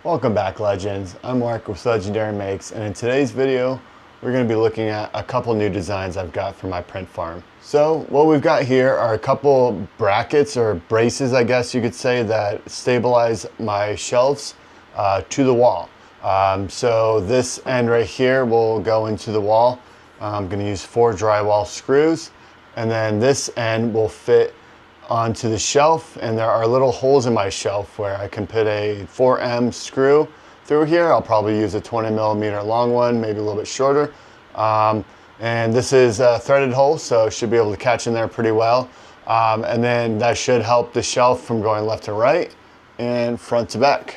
Welcome back, legends. I'm Mark with Legendary Makes, and in today's video we're going to be looking at a couple new designs I've got for my print farm. So what we've got here are a couple brackets or braces, I guess you could say, that stabilize my shelves to the wall. So this end right here will go into the wall. I'm going to use 4 drywall screws, and then this end will fit onto the shelf, and there are little holes in my shelf where I can put a 4M screw through here. I'll probably use a 20mm long one, maybe a little bit shorter. And this is a threaded hole, so it should be able to catch in there pretty well. And then that should help the shelf from going left to right and front to back.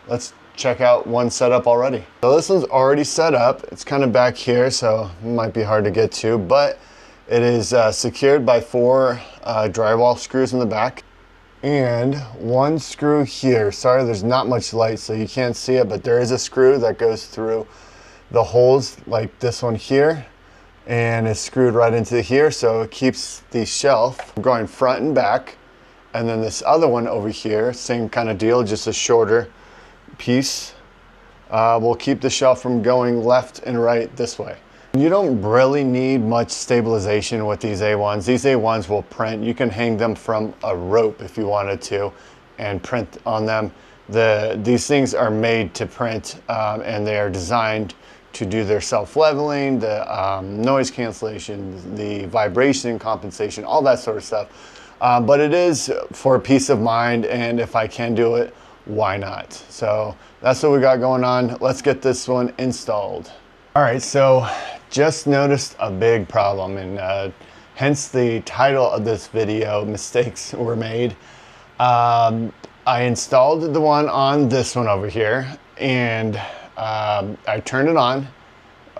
Let's check out one setup already. So this one's already set up. It's kind of back here, so it might be hard to get to, but it is secured by 4 drywall screws in the back and 1 screw here. Sorry, there's not much light so you can't see it, but there is a screw that goes through the holes like this one here, and it's screwed right into here, so it keeps the shelf going front and back. And then this other one over here, same kind of deal, just a shorter piece, will keep the shelf from going left and right this way. You don't really need much stabilization with these A1s. These A1s will print. You can hang them from a rope if you wanted to and print on them. These things are made to print, and they are designed to do their self-leveling, the noise cancellation, the vibration compensation, all that sort of stuff. But it is for peace of mind, and if I can do it, why not? So that's what we got going on. Let's get this one installed. All right, so just noticed a big problem, and hence the title of this video, Mistakes Were Made. I installed the one on this one over here, and I turned it on,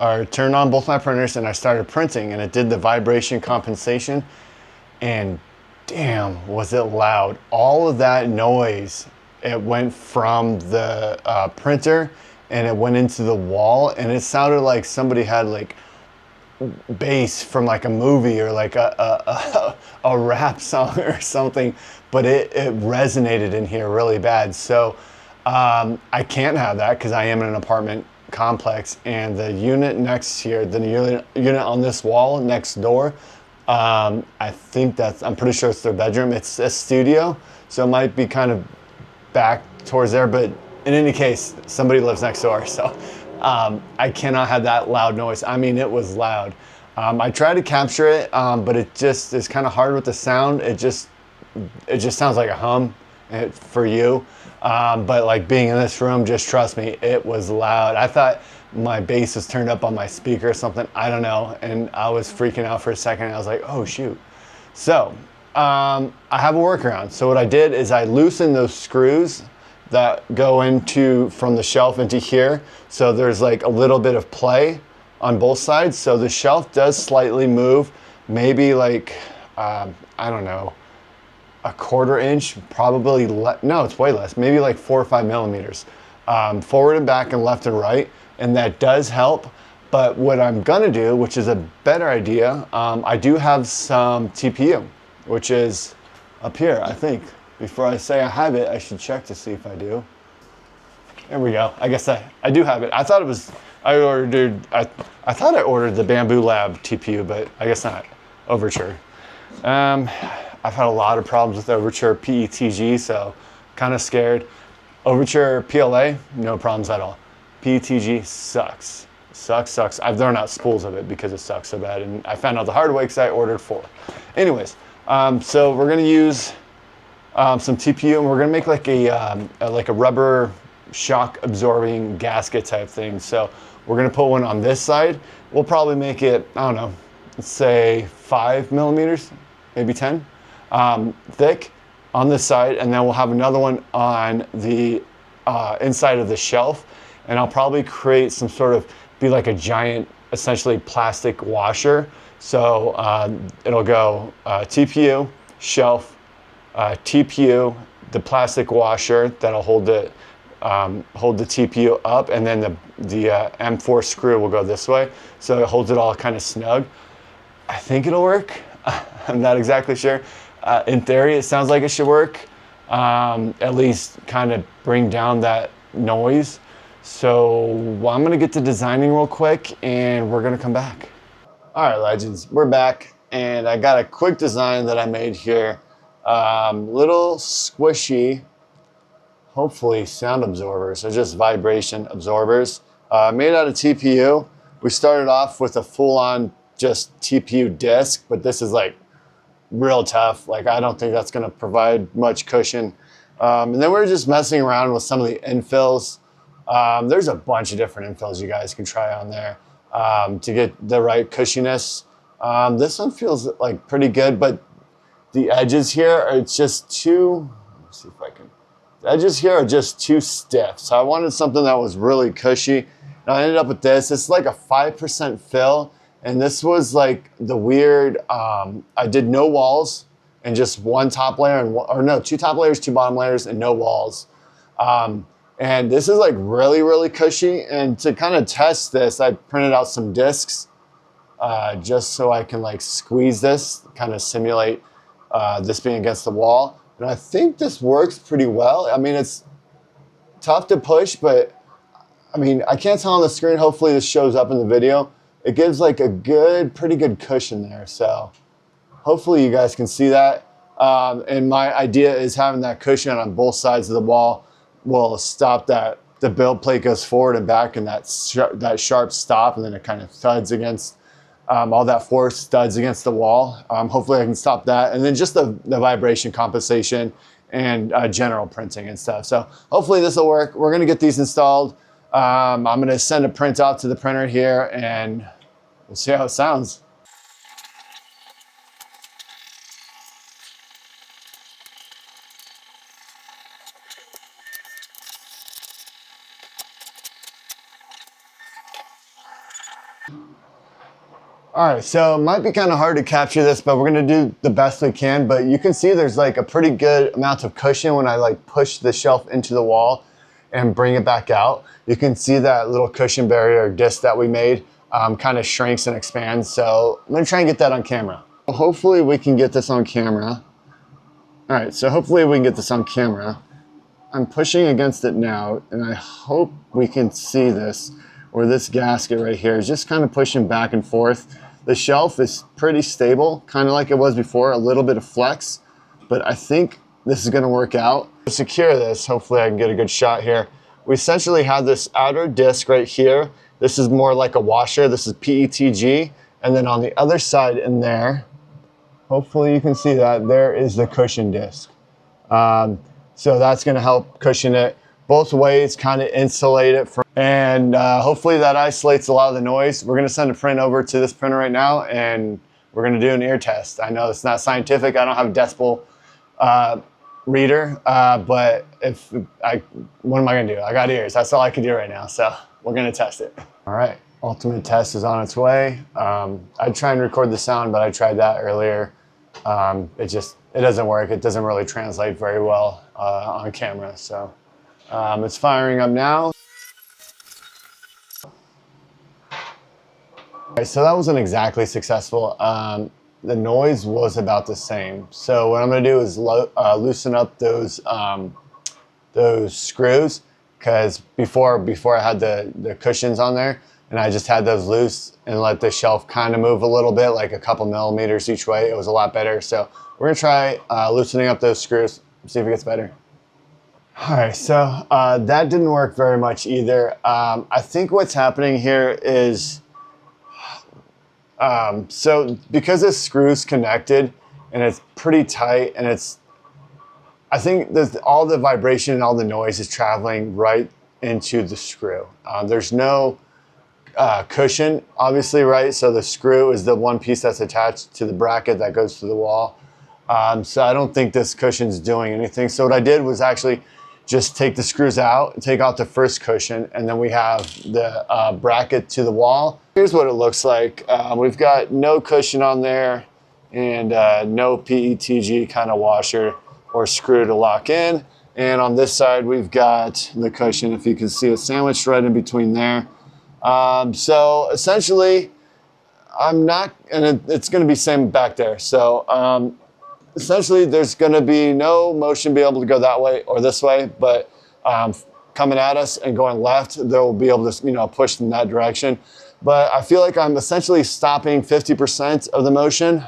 or turned on both my printers, and I started printing, and it did the vibration compensation, and damn, was it loud. All of that noise, it went from the printer and it went into the wall, and it sounded like somebody had like bass from like a movie or like a rap song or something, but it resonated in here really bad. So I can't have that because I am in an apartment complex, and the unit next here, the unit on this wall next door, I'm pretty sure it's their bedroom. It's a studio, so it might be kind of back towards there, but in any case, somebody lives next door, so I cannot have that loud noise. I mean, it was loud. I tried to capture it, but it just is kind of hard with the sound. It just sounds like a hum for you. But like being in this room, just trust me, it was loud. I thought my bass was turned up on my speaker or something. I don't know. And I was freaking out for a second. I was like, oh shoot. So I have a workaround. So what I did is I loosened those screws that go into from the shelf into here, so there's like a little bit of play on both sides, so the shelf does slightly move, maybe like I don't know, a 1/4 inch, probably no, it's way less, maybe like 4 or 5 millimeters, forward and back and left and right, and that does help. But what I'm gonna do, which is a better idea, I do have some TPU, which is up here, I think. Before I say I have it, I should check to see if I do. There we go. I guess I do have it. I thought it was, I thought I ordered the Bamboo Lab TPU, but I guess not. Overture. I've had a lot of problems with Overture PETG, so kind of scared. Overture PLA, no problems at all. PETG sucks. Sucks. I've thrown out spools of it because it sucks so bad, and I found out the hard way because I ordered 4. Anyways, so we're gonna use some TPU, and we're gonna make like a rubber shock absorbing gasket type thing. So we're gonna put one on this side. We'll probably make it, I don't know, let's say 5 millimeters, maybe 10, thick on this side, and then we'll have another one on the inside of the shelf, and I'll probably create some sort of, be like a giant, essentially plastic washer. So it'll go TPU, shelf, TPU, the plastic washer that'll hold the TPU up, and then the M4 screw will go this way, so it holds it all kind of snug. I think it'll work. I'm not exactly sure. In theory, it sounds like it should work. At least kind of bring down that noise. So I'm gonna get to designing real quick and we're gonna come back. All right, legends, we're back and I got a quick design that I made here. Little squishy, hopefully sound absorbers, so just vibration absorbers, made out of TPU. We started off with a full-on just TPU disc, but this is like real tough. Like I don't think that's gonna provide much cushion. And then we're just messing around with some of the infills. There's a bunch of different infills you guys can try on there to get the right cushiness. This one feels like pretty good, but the edges here are just too, let me see if I can, the edges here are just too stiff. So I wanted something that was really cushy. And I ended up with this. It's like a 5% fill. And this was like the weird, I did no walls and just one top layer, or no, 2 top layers, 2 bottom layers, and no walls. And this is like really, really cushy. And to kind of test this, I printed out some discs just so I can like squeeze this, kind of simulate this being against the wall. And I think this works pretty well. I mean, it's tough to push, but I mean, I can't tell on the screen. Hopefully this shows up in the video. It gives like a pretty good cushion there. So hopefully you guys can see that. And my idea is having that cushion on both sides of the wall will stop that. The build plate goes forward and back and that sharp stop, and then it kind of thuds against, all that force studs against the wall. Hopefully I can stop that. And then just the vibration compensation and general printing and stuff. So hopefully this will work. We're gonna get these installed. I'm gonna send a print out to the printer here and we'll see how it sounds. All right, so it might be kind of hard to capture this, but we're gonna do the best we can. But you can see there's like a pretty good amount of cushion when I like push the shelf into the wall and bring it back out. You can see that little cushion barrier disc that we made kind of shrinks and expands. So I'm gonna try and get that on camera. Hopefully we can get this on camera. All right, so hopefully we can get this on camera. I'm pushing against it now, and I hope we can see this, or this gasket right here is just kind of pushing back and forth. The shelf is pretty stable, kind of like it was before, a little bit of flex, but I think this is gonna work out. To secure this, hopefully I can get a good shot here. We essentially have this outer disc right here. This is more like a washer. This is PETG. And then on the other side in there, hopefully you can see that, there is the cushion disc. So that's gonna help cushion it both ways, kind of insulate it from, and hopefully that isolates a lot of the noise. We're gonna send a print over to this printer right now and we're gonna do an ear test. I know it's not scientific. I don't have a decibel reader, but what am I gonna do? I got ears. That's all I can do right now. So we're gonna test it. All right, ultimate test is on its way. I'd try and record the sound, but I tried that earlier. It doesn't work. It doesn't really translate very well on camera. So it's firing up now. Okay, so that wasn't exactly successful. The noise was about the same. So what I'm gonna do is loosen up those screws, because before I had the cushions on there and I just had those loose and let the shelf kind of move a little bit, like a couple millimeters each way. It was a lot better. So we're gonna try loosening up those screws, see if it gets better. All right, so that didn't work very much either. I think what's happening here is, so because this screw's connected and it's pretty tight, and I think all the vibration and all the noise is traveling right into the screw. There's no cushion, obviously, right? So the screw is the one piece that's attached to the bracket that goes to the wall. So I don't think this cushion's doing anything. So what I did was actually just take the screws out, take out the first cushion, and then we have the bracket to the wall. Here's what it looks like. We've got no cushion on there and no PETG kind of washer or screw to lock in. And on this side, we've got the cushion, if you can see it sandwiched right in between there. So essentially, it's gonna be same back there. So essentially there's gonna be no motion be able to go that way or this way, but coming at us and going left, they'll be able to, you know, push in that direction. But I feel like I'm essentially stopping 50% of the motion.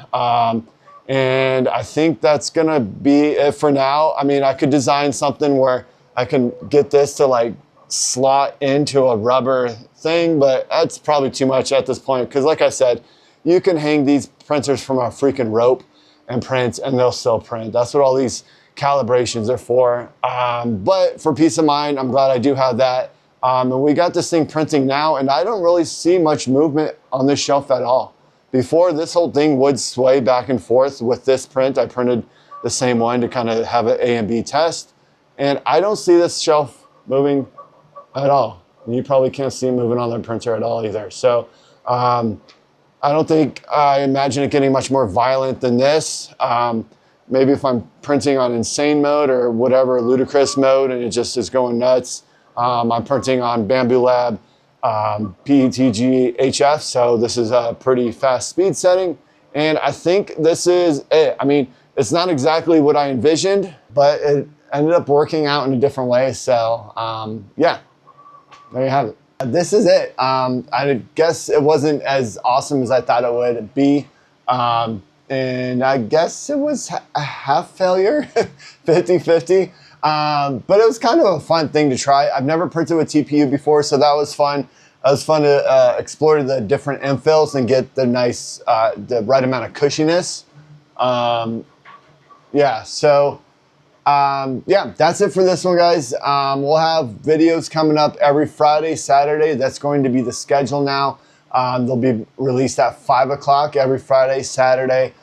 And I think that's gonna be it for now. I mean, I could design something where I can get this to like slot into a rubber thing, but that's probably too much at this point. Cause like I said, you can hang these printers from a freaking rope and print and they'll still print. That's what all these calibrations are for. But for peace of mind, I'm glad I do have that. And we got this thing printing now, and I don't really see much movement on this shelf at all. Before, this whole thing would sway back and forth with this print. I printed the same one to kind of have an A and B test. And I don't see this shelf moving at all. You probably can't see it moving on the printer at all either. So I imagine it getting much more violent than this. Maybe if I'm printing on insane mode or whatever, ludicrous mode, and it just is going nuts. I'm printing on Bamboo Lab PETG HF, so this is a pretty fast speed setting. And I think this is it. I mean, it's not exactly what I envisioned, but it ended up working out in a different way. So yeah, there you have it. This is it. I guess it wasn't as awesome as I thought it would be. And I guess it was a half failure, 50-50. But it was kind of a fun thing to try. I've never printed with TPU before, so that was fun. It was fun to explore the different infills and get the nice, the right amount of cushiness. Yeah, so yeah, that's it for this one, guys. We'll have videos coming up every Friday, Saturday. That's going to be the schedule now. They'll be released at 5 o'clock every Friday, Saturday.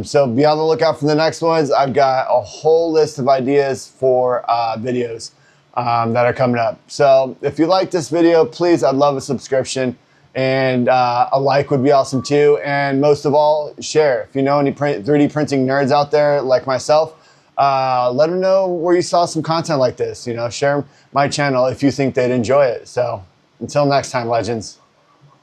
So be on the lookout for the next ones. I've got a whole list of ideas for videos that are coming up. So if you like this video, please, I'd love a subscription, and a like would be awesome too. And most of all, share. If you know any 3D printing nerds out there like myself, let them know where you saw some content like this. You know, share my channel if you think they'd enjoy it. So until next time, legends.